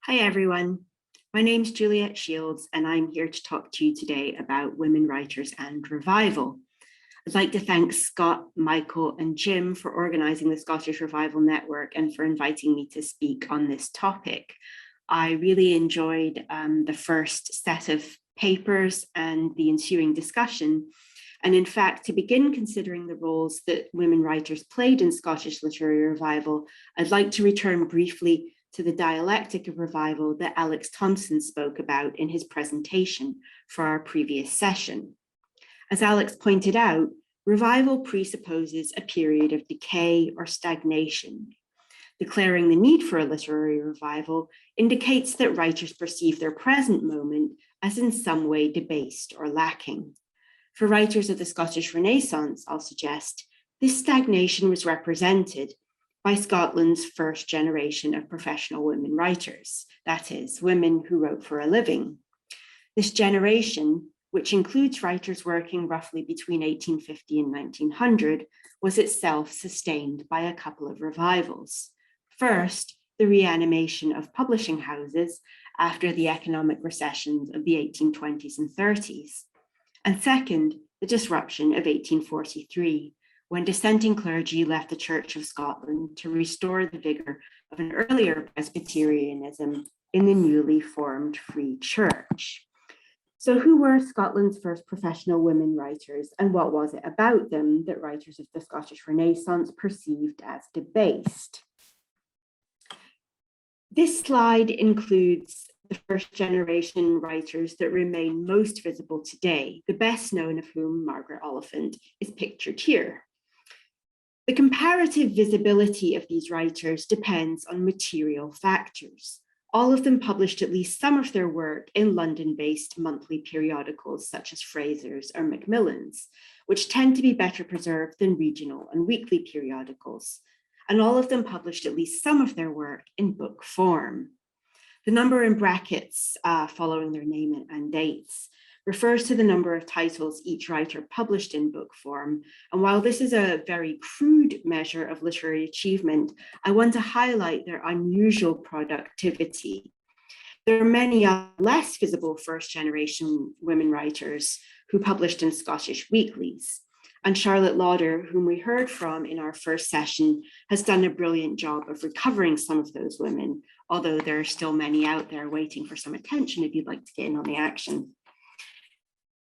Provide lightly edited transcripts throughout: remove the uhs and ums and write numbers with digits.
Hi everyone, my name's Juliet Shields and I'm here to talk to you today about women writers and revival. I'd like to thank Scott, Michael and Jim for organising the Scottish Revival Network and for inviting me to speak on this topic. I really enjoyed the first set of papers and the ensuing discussion. And in fact, to begin considering the roles that women writers played in Scottish literary revival, I'd like to return briefly to the dialectic of revival that Alex Thompson spoke about in his presentation for our previous session. As Alex pointed out, revival presupposes a period of decay or stagnation. Declaring the need for a literary revival indicates that writers perceive their present moment as in some way debased or lacking. For writers of the Scottish Renaissance, I'll suggest, this stagnation was represented by Scotland's first generation of professional women writers, that is, women who wrote for a living. This generation, which includes writers working roughly between 1850 and 1900, was itself sustained by a couple of revivals. First, the reanimation of publishing houses after the economic recessions of the 1820s and 30s. And second, the disruption of 1843, when dissenting clergy left the Church of Scotland to restore the vigour of an earlier Presbyterianism in the newly formed Free Church. So who were Scotland's first professional women writers, and what was it about them that writers of the Scottish Renaissance perceived as debased? This slide includes the first generation writers that remain most visible today, the best known of whom, Margaret Oliphant, is pictured here. The comparative visibility of these writers depends on material factors. All of them published at least some of their work in London-based monthly periodicals such as Fraser's or Macmillan's, which tend to be better preserved than regional and weekly periodicals. And all of them published at least some of their work in book form. The number in brackets following their name and dates refers to the number of titles each writer published in book form. And while this is a very crude measure of literary achievement, I want to highlight their unusual productivity. There are many less visible first generation women writers who published in Scottish weeklies. And Charlotte Lauder, whom we heard from in our first session, has done a brilliant job of recovering some of those women, although there are still many out there waiting for some attention if you'd like to get in on the action.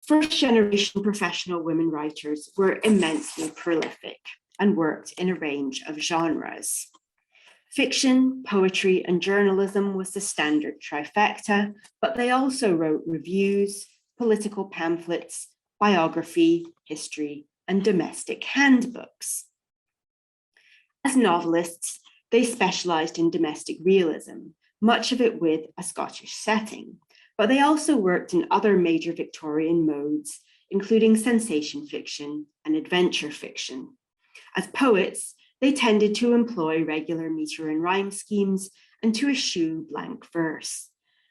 First generation professional women writers were immensely prolific and worked in a range of genres. Fiction, poetry, and journalism was the standard trifecta, but they also wrote reviews, political pamphlets, biography, history, and domestic handbooks. As novelists, they specialized in domestic realism, much of it with a Scottish setting, but they also worked in other major Victorian modes, including sensation fiction and adventure fiction. As poets, they tended to employ regular meter and rhyme schemes and to eschew blank verse.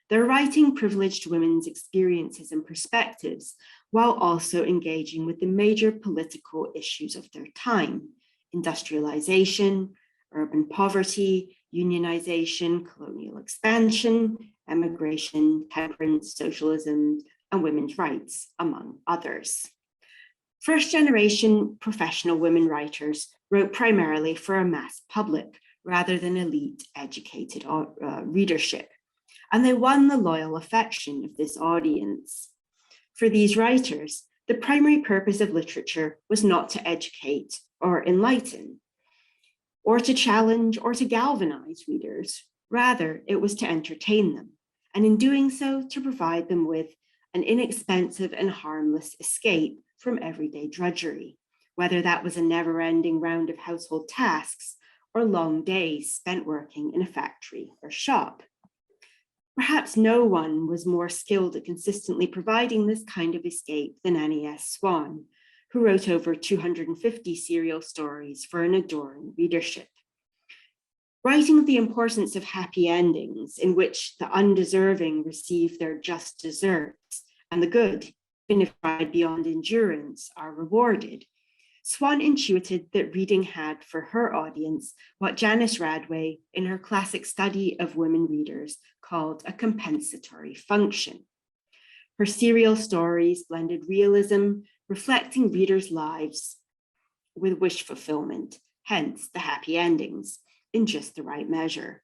Their writing privileged women's experiences and perspectives, while also engaging with the major political issues of their time: industrialization, urban poverty, unionization, colonial expansion, emigration, temperance, socialism, and women's rights, among others. First generation professional women writers wrote primarily for a mass public rather than elite educated readership, and they won the loyal affection of this audience. For these writers, the primary purpose of literature was not to educate or enlighten, or to challenge or to galvanize readers. Rather, it was to entertain them, and in doing so, to provide them with an inexpensive and harmless escape from everyday drudgery, whether that was a never-ending round of household tasks or long days spent working in a factory or shop. Perhaps no one was more skilled at consistently providing this kind of escape than Annie S. Swan, who wrote over 250 serial stories for an adoring readership. Writing of the importance of happy endings in which the undeserving receive their just deserts and the good, even if tried beyond endurance, are rewarded, Swan intuited that reading had for her audience what Janice Radway, in her classic study of women readers, called a compensatory function. Her serial stories blended realism, reflecting readers' lives, with wish fulfillment, hence the happy endings, in just the right measure.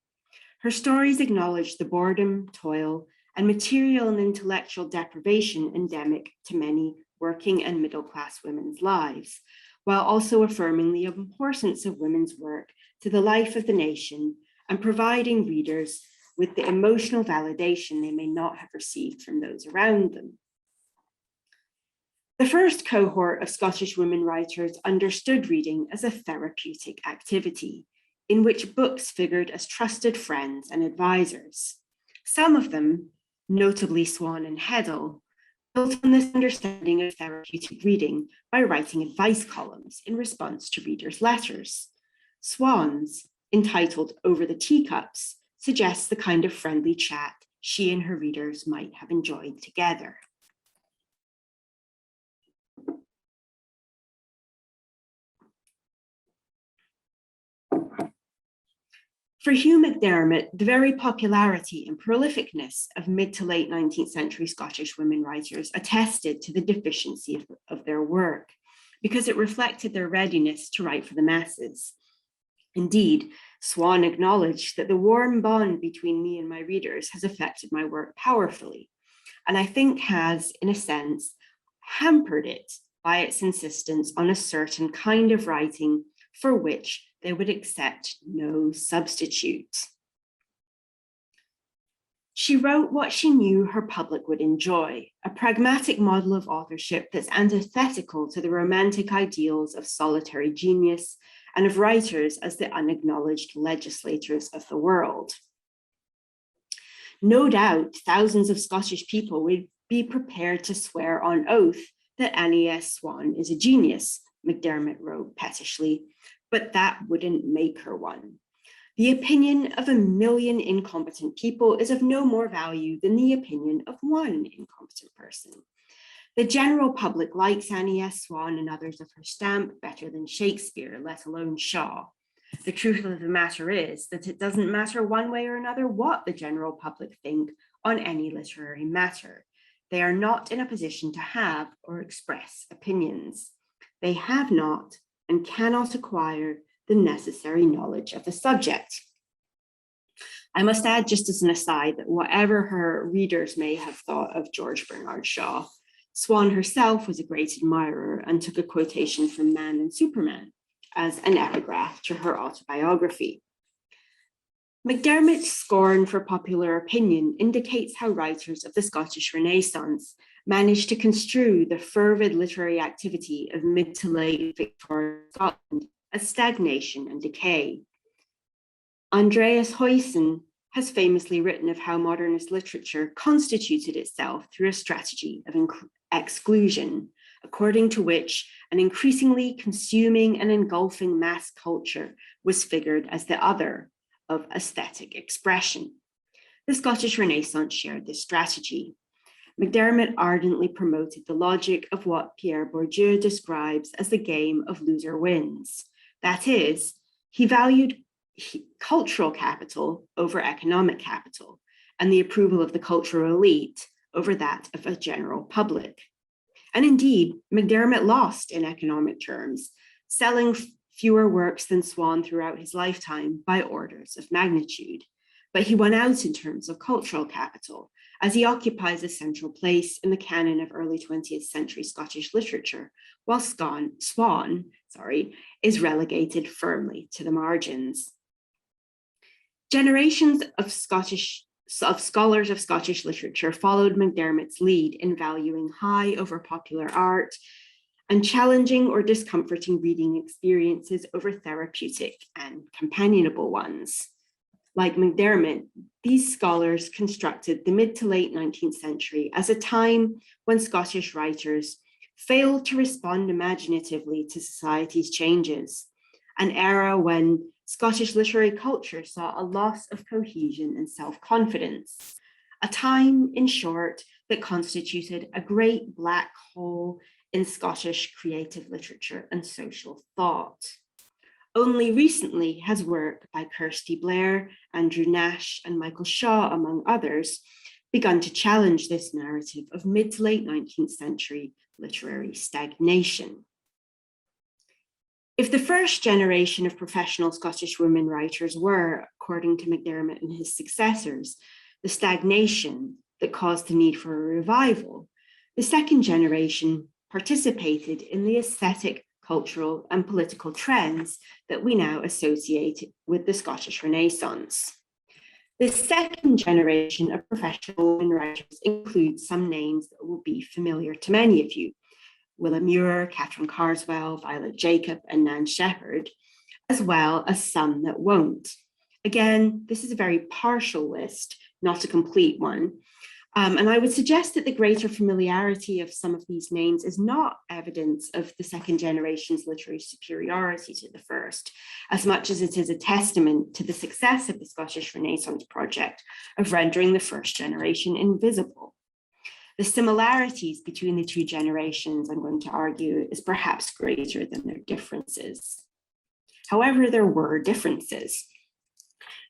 Her stories acknowledged the boredom, toil, and material and intellectual deprivation endemic to many working and middle-class women's lives, while also affirming the importance of women's work to the life of the nation and providing readers with the emotional validation they may not have received from those around them. The first cohort of Scottish women writers understood reading as a therapeutic activity, in which books figured as trusted friends and advisors. Some of them, notably Swan and Heddle, built on this understanding of therapeutic reading by writing advice columns in response to readers' letters. Swan's, entitled Over the Teacups, suggests the kind of friendly chat she and her readers might have enjoyed together. For Hugh McDermott, the very popularity and prolificness of mid to late 19th century Scottish women writers attested to the deficiency of their work, because it reflected their readiness to write for the masses. Indeed, Swan acknowledged that the warm bond between me and my readers has affected my work powerfully, and I think has, in a sense, hampered it by its insistence on a certain kind of writing for which they would accept no substitute. She wrote what she knew her public would enjoy, a pragmatic model of authorship that's antithetical to the romantic ideals of solitary genius and of writers as the unacknowledged legislators of the world. No doubt, thousands of Scottish people would be prepared to swear on oath that Annie S. Swan is a genius, McDermott wrote pettishly, but that wouldn't make her one. The opinion of a million incompetent people is of no more value than the opinion of one incompetent person. The general public likes Annie S. Swan and others of her stamp better than Shakespeare, let alone Shaw. The truth of the matter is that it doesn't matter one way or another what the general public think on any literary matter. They are not in a position to have or express opinions. They have not and cannot acquire the necessary knowledge of the subject. I must add, just as an aside, that whatever her readers may have thought of George Bernard Shaw, Swan herself was a great admirer and took a quotation from Man and Superman as an epigraph to her autobiography. McDermott's scorn for popular opinion indicates how writers of the Scottish Renaissance managed to construe the fervid literary activity of mid to late Victorian Scotland as stagnation and decay. Andreas Huyssen has famously written of how modernist literature constituted itself through a strategy of exclusion, according to which an increasingly consuming and engulfing mass culture was figured as the other of aesthetic expression. The Scottish Renaissance shared this strategy. McDermott ardently promoted the logic of what Pierre Bourdieu describes as the game of loser wins. That is, he valued cultural capital over economic capital, and the approval of the cultural elite over that of a general public. And indeed, McDermott lost in economic terms, selling fewer works than Swan throughout his lifetime by orders of magnitude. But he won out in terms of cultural capital, as he occupies a central place in the canon of early 20th century Scottish literature, while Swan is relegated firmly to the margins. Generations of scholars of Scottish literature followed McDermott's lead in valuing high over popular art and challenging or discomforting reading experiences over therapeutic and companionable ones. Like McDermott, these scholars constructed the mid to late 19th century as a time when Scottish writers failed to respond imaginatively to society's changes, an era when Scottish literary culture saw a loss of cohesion and self-confidence, a time, in short, that constituted a great black hole in Scottish creative literature and social thought. Only recently has work by Kirsty Blair, Andrew Nash, and Michael Shaw, among others, begun to challenge this narrative of mid to late 19th century literary stagnation. If the first generation of professional Scottish women writers were, according to McDermott and his successors, the stagnation that caused the need for a revival, the second generation participated in the aesthetic, cultural, and political trends that we now associate with the Scottish Renaissance. The second generation of professional women writers includes some names that will be familiar to many of you: Willa Muir, Catherine Carswell, Violet Jacob, and Nan Shepherd, as well as some that won't. Again, this is a very partial list, not a complete one. And I would suggest that the greater familiarity of some of these names is not evidence of the second generation's literary superiority to the first, as much as it is a testament to the success of the Scottish Renaissance project of rendering the first generation invisible. The similarities between the two generations, I'm going to argue, is perhaps greater than their differences. However, there were differences.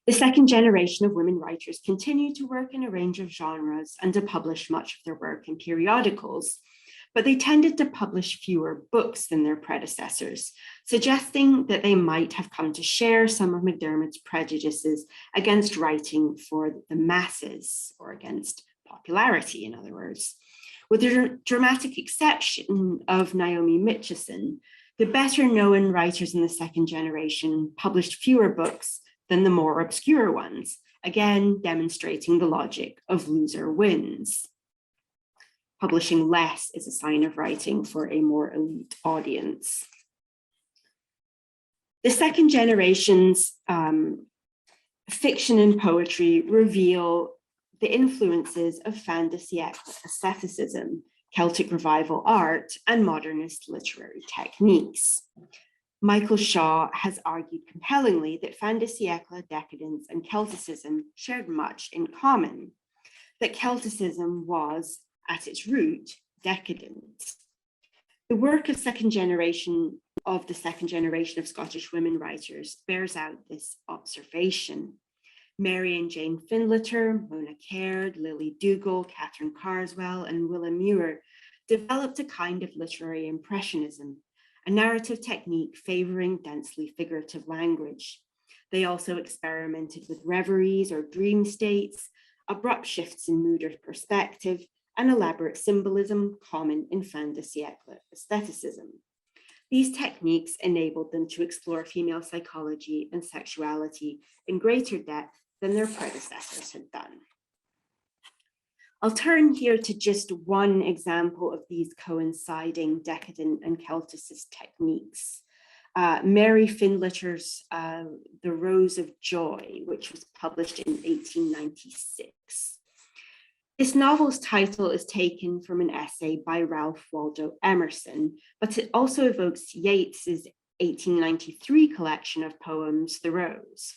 The second generation of women writers continued to work in a range of genres and to publish much of their work in periodicals, but they tended to publish fewer books than their predecessors, suggesting that they might have come to share some of McDermott's prejudices against writing for the masses, or against popularity, in other words. With the dramatic exception of Naomi Mitchison, the better known writers in the second generation published fewer books than the more obscure ones, again demonstrating the logic of loser wins. Publishing less is a sign of writing for a more elite audience. The second generation's fiction and poetry reveal the influences of fin de siècle aestheticism, Celtic revival art, and modernist literary techniques. Michael Shaw has argued compellingly that fin de siècle, decadence, and Celticism shared much in common, that Celticism was, at its root, decadent. The work of the second generation of Scottish women writers bears out this observation. Mary and Jane Findlater, Mona Caird, Lily Dougal, Catherine Carswell, and Willa Muir developed a kind of literary impressionism, a narrative technique favoring densely figurative language. They also experimented with reveries or dream states, abrupt shifts in mood or perspective, and elaborate symbolism common in fin de siècle aestheticism. These techniques enabled them to explore female psychology and sexuality in greater depth than their predecessors had done. I'll turn here to just one example of these coinciding decadent and Celticist techniques. Mary Findlater's The Rose of Joy, which was published in 1896. This novel's title is taken from an essay by Ralph Waldo Emerson, but it also evokes Yeats's 1893 collection of poems, The Rose.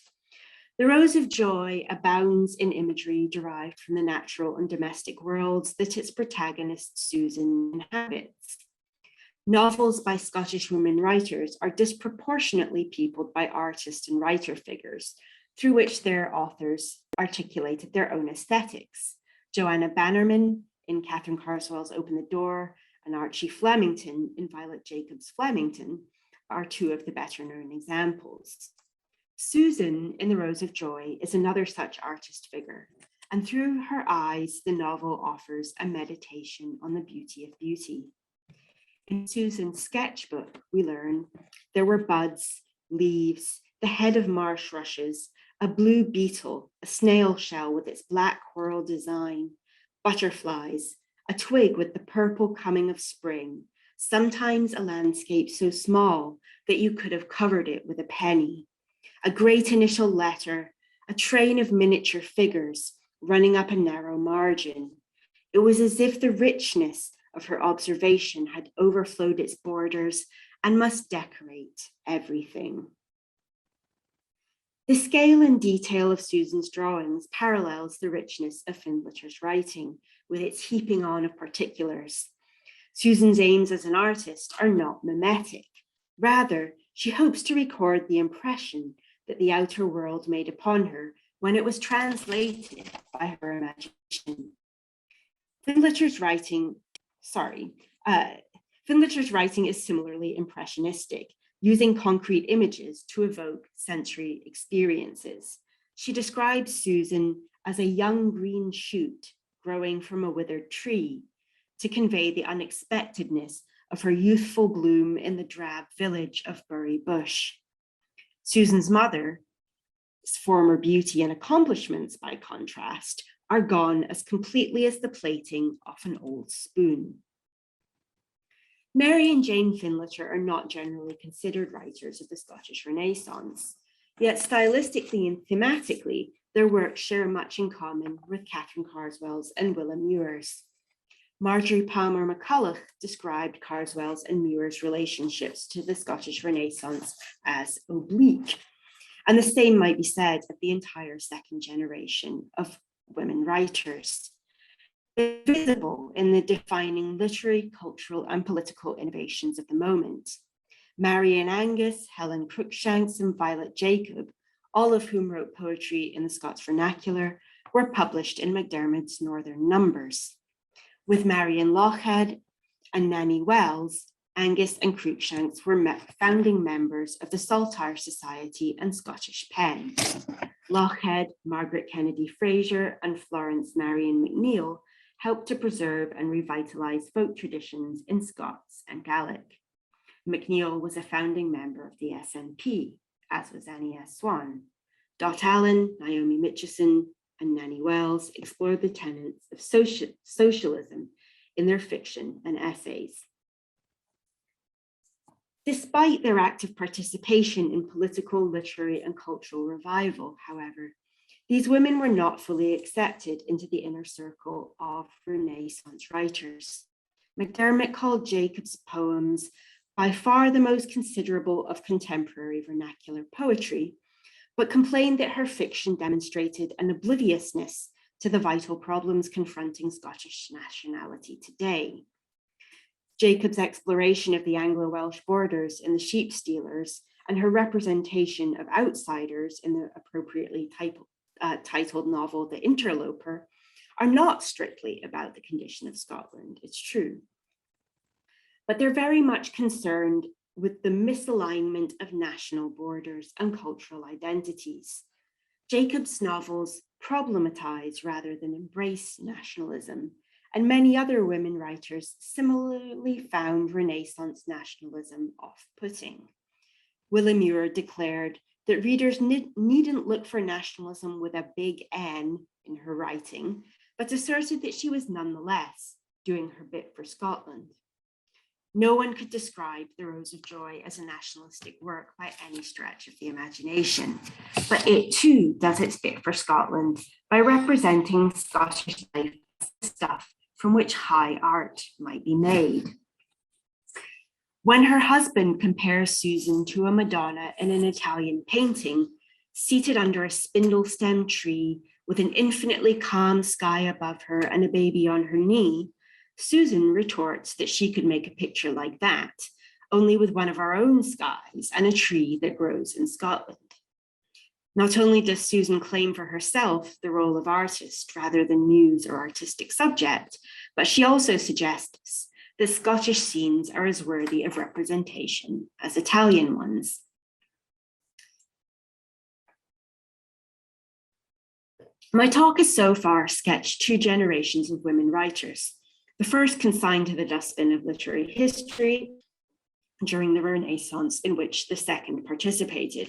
The Rose of Joy abounds in imagery derived from the natural and domestic worlds that its protagonist, Susan, inhabits. Novels by Scottish women writers are disproportionately peopled by artist and writer figures, through which their authors articulated their own aesthetics. Joanna Bannerman in Catherine Carswell's Open the Door, and Archie Flemington in Violet Jacobs' Flemington are two of the better known examples. Susan in The Rose of Joy is another such artist figure, and through her eyes, the novel offers a meditation on the beauty of beauty. In Susan's sketchbook, we learn there were buds, leaves, the head of marsh rushes, a blue beetle, a snail shell with its black whorl design, butterflies, a twig with the purple coming of spring, sometimes a landscape so small that you could have covered it with a penny, a great initial letter, a train of miniature figures running up a narrow margin. It was as if the richness of her observation had overflowed its borders and must decorate everything. The scale and detail of Susan's drawings parallels the richness of Findlater's writing, with its heaping on of particulars. Susan's aims as an artist are not mimetic. Rather, she hopes to record the impression that the outer world made upon her when it was translated by her imagination. Findlater's writing is similarly impressionistic, using concrete images to evoke sensory experiences. She describes Susan as a young green shoot growing from a withered tree to convey the unexpectedness of her youthful bloom in the drab village of Bury Bush. Susan's mother's former beauty and accomplishments, by contrast, are gone as completely as the plating of an old spoon. Mary and Jane Findlater are not generally considered writers of the Scottish Renaissance, yet stylistically and thematically, their works share much in common with Catherine Carswell's and William Muir's. Marjorie Palmer McCulloch described Carswell's and Muir's relationships to the Scottish Renaissance as oblique, and the same might be said of the entire second generation of women writers. They're visible in the defining literary, cultural, and political innovations of the moment. Marian Angus, Helen Cruikshanks, and Violet Jacob, all of whom wrote poetry in the Scots vernacular, were published in MacDiarmid's Northern Numbers. With Marian Lochhead and Nanny Wells, Angus and Cruikshanks were founding members of the Saltire Society and Scottish Pen. Lochhead, Margaret Kennedy Fraser, and Florence Marion McNeill helped to preserve and revitalise folk traditions in Scots and Gaelic. McNeill was a founding member of the SNP, as was Annie S. Swan. Dot Allen, Naomi Mitchison, and Nanny Wells explored the tenets of socialism in their fiction and essays. Despite their active participation in political, literary, and cultural revival, however, these women were not fully accepted into the inner circle of Renaissance writers. MacDiarmid called Jacob's poems by far the most considerable of contemporary vernacular poetry, but complained that her fiction demonstrated an obliviousness to the vital problems confronting Scottish nationality today. Jacob's exploration of the Anglo-Welsh borders in The Sheep Stealers and her representation of outsiders in the appropriately titled novel The Interloper are not strictly about the condition of Scotland, it's true. But they're very much concerned with the misalignment of national borders and cultural identities. Jacob's novels problematize rather than embrace nationalism, and many other women writers similarly found Renaissance nationalism off-putting. William Muir declared that readers needn't look for nationalism with a big N in her writing, but asserted that she was nonetheless doing her bit for Scotland. No one could describe The Rose of Joy as a nationalistic work by any stretch of the imagination, but it too does its bit for Scotland by representing Scottish life as the stuff from which high art might be made. When her husband compares Susan to a Madonna in an Italian painting, seated under a spindle-stem tree with an infinitely calm sky above her and a baby on her knee, Susan retorts that she could make a picture like that, only with one of our own skies and a tree that grows in Scotland. Not only does Susan claim for herself the role of artist rather than muse or artistic subject, but she also suggests that Scottish scenes are as worthy of representation as Italian ones. My talk has so far sketched two generations of women writers, the first consigned to the dustbin of literary history during the Renaissance, in which the second participated.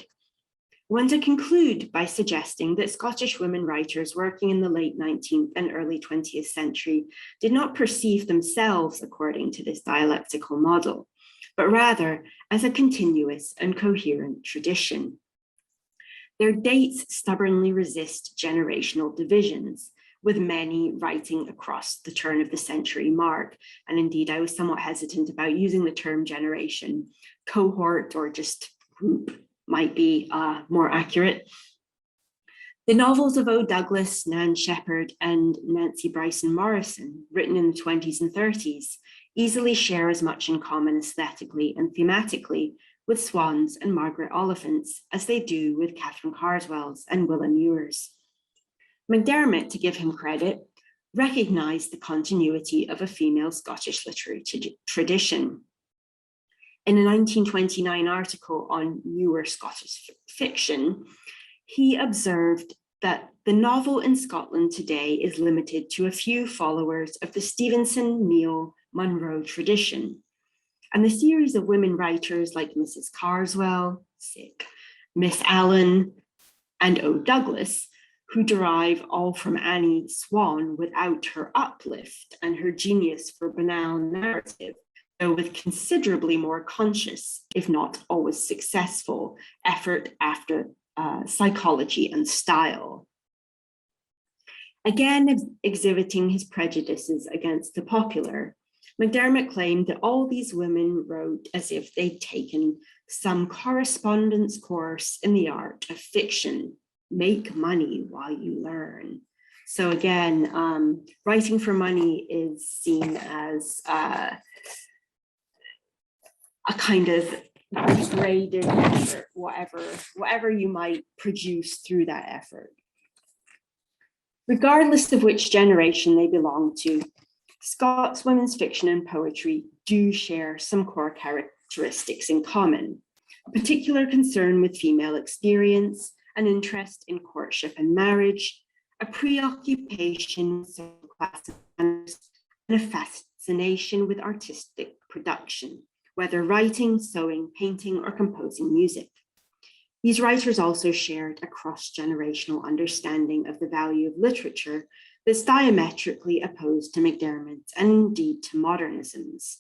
I want to conclude by suggesting that Scottish women writers working in the late 19th and early 20th century did not perceive themselves according to this dialectical model, but rather as a continuous and coherent tradition. Their dates stubbornly resist generational divisions, with many writing across the turn of the century mark. And indeed, I was somewhat hesitant about using the term generation. Cohort or just group might be more accurate. The novels of O. Douglas, Nan Shepherd, and Nancy Bryson Morrison, written in the 20s and 30s, easily share as much in common aesthetically and thematically with swans and Margaret Oliphants as they do with Catherine Carswell's and Willa Muir's. MacDiarmid, to give him credit, recognised the continuity of a female Scottish literary tradition. In a 1929 article on newer Scottish fiction, he observed that the novel in Scotland today is limited to a few followers of the Stevenson, Neil, Munro tradition. And the series of women writers like Mrs. Carswell, Miss Allen, and O. Douglas, who derive all from Annie Swan without her uplift and her genius for banal narrative, though with considerably more conscious, if not always successful, effort after psychology and style. Again, exhibiting his prejudices against the popular, MacDiarmid claimed that all these women wrote as if they'd taken some correspondence course in the art of fiction. Make money while you learn. So again, writing for money is seen as a kind of degraded effort, whatever you might produce through that effort. Regardless of which generation they belong to, Scots women's fiction and poetry do share some core characteristics in common: a particular concern with female experience, an interest in courtship and marriage, a preoccupation with social class and a fascination with artistic production, whether writing, sewing, painting, or composing music. These writers also shared a cross-generational understanding of the value of literature that's diametrically opposed to MacDiarmid's and indeed to modernism's,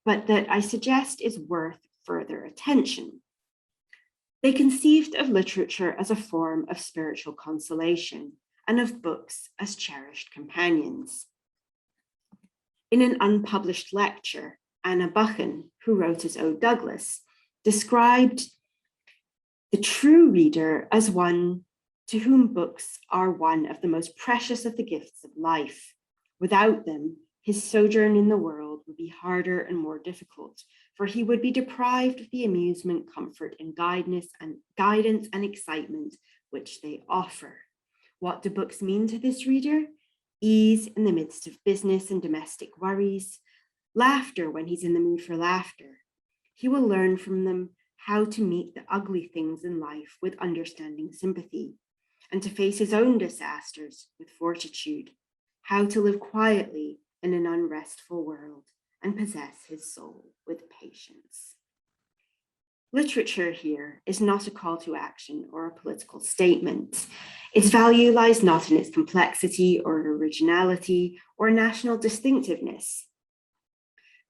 but that I suggest is worth further attention. They conceived of literature as a form of spiritual consolation and of books as cherished companions. In an unpublished lecture, Anna Buchan, who wrote as O. Douglas, described the true reader as one to whom books are one of the most precious of the gifts of life. Without them, his sojourn in the world would be harder and more difficult, for he would be deprived of the amusement, comfort, and guidance and excitement which they offer. What do books mean to this reader? Ease in the midst of business and domestic worries, laughter when he's in the mood for laughter. He will learn from them how to meet the ugly things in life with understanding sympathy, and to face his own disasters with fortitude, how to live quietly in an unrestful world and possess his soul with patience. Literature here is not a call to action or a political statement. Its value lies not in its complexity or originality or national distinctiveness,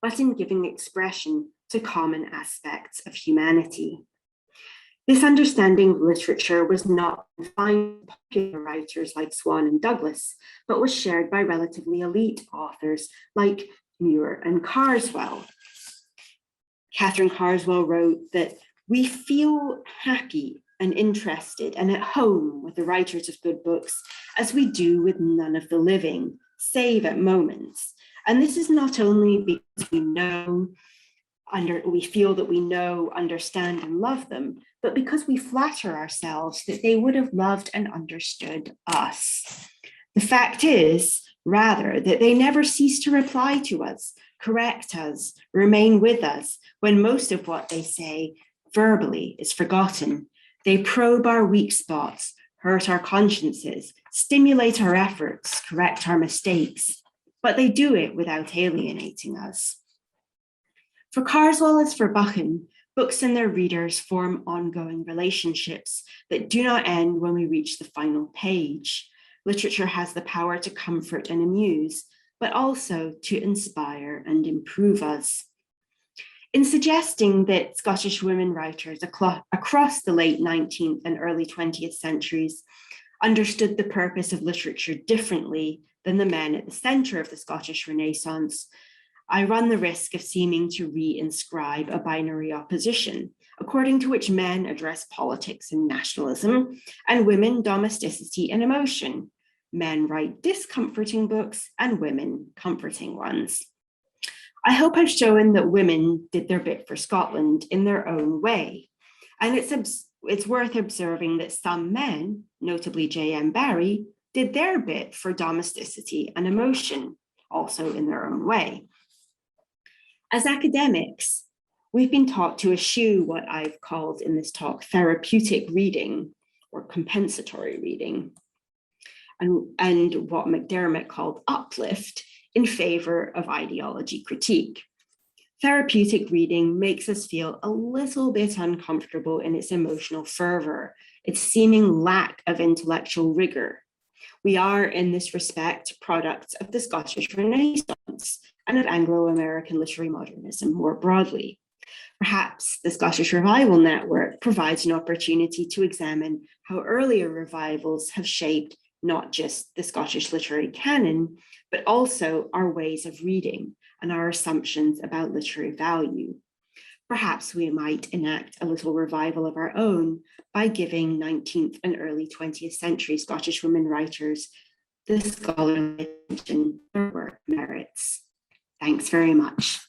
but in giving expression to common aspects of humanity. This understanding of literature was not confined to popular writers like Swan and Douglas, but was shared by relatively elite authors like Muir and Carswell. Catherine Carswell wrote that we feel happy and interested and at home with the writers of good books as we do with none of the living, save at moments. And this is not only because we feel that we know, understand, and love them, but because we flatter ourselves that they would have loved and understood us. The fact is, rather, that they never cease to reply to us, correct us, remain with us, when most of what they say verbally is forgotten. They probe our weak spots, hurt our consciences, stimulate our efforts, correct our mistakes, but they do it without alienating us. For Carswell as for Buchan, books and their readers form ongoing relationships that do not end when we reach the final page. Literature has the power to comfort and amuse, but also to inspire and improve us. In suggesting that Scottish women writers across the late 19th and early 20th centuries understood the purpose of literature differently than the men at the centre of the Scottish Renaissance, I run the risk of seeming to reinscribe a binary opposition, according to which men address politics and nationalism, and women domesticity and emotion. Men write discomforting books, and women comforting ones. I hope I've shown that women did their bit for Scotland in their own way. And it's worth observing that some men, notably J.M. Barrie, did their bit for domesticity and emotion, also in their own way. As academics, we've been taught to eschew what I've called in this talk therapeutic reading or compensatory reading, and what McDermott called uplift in favor of ideology critique. Therapeutic reading makes us feel a little bit uncomfortable in its emotional fervor, its seeming lack of intellectual rigor. We are, in this respect, products of the Scottish Renaissance and of Anglo-American literary modernism more broadly. Perhaps the Scottish Revival Network provides an opportunity to examine how earlier revivals have shaped not just the Scottish literary canon, but also our ways of reading and our assumptions about literary value. Perhaps we might enact a little revival of our own by giving 19th and early 20th century Scottish women writers the scholarly attention their work merits. Thanks very much.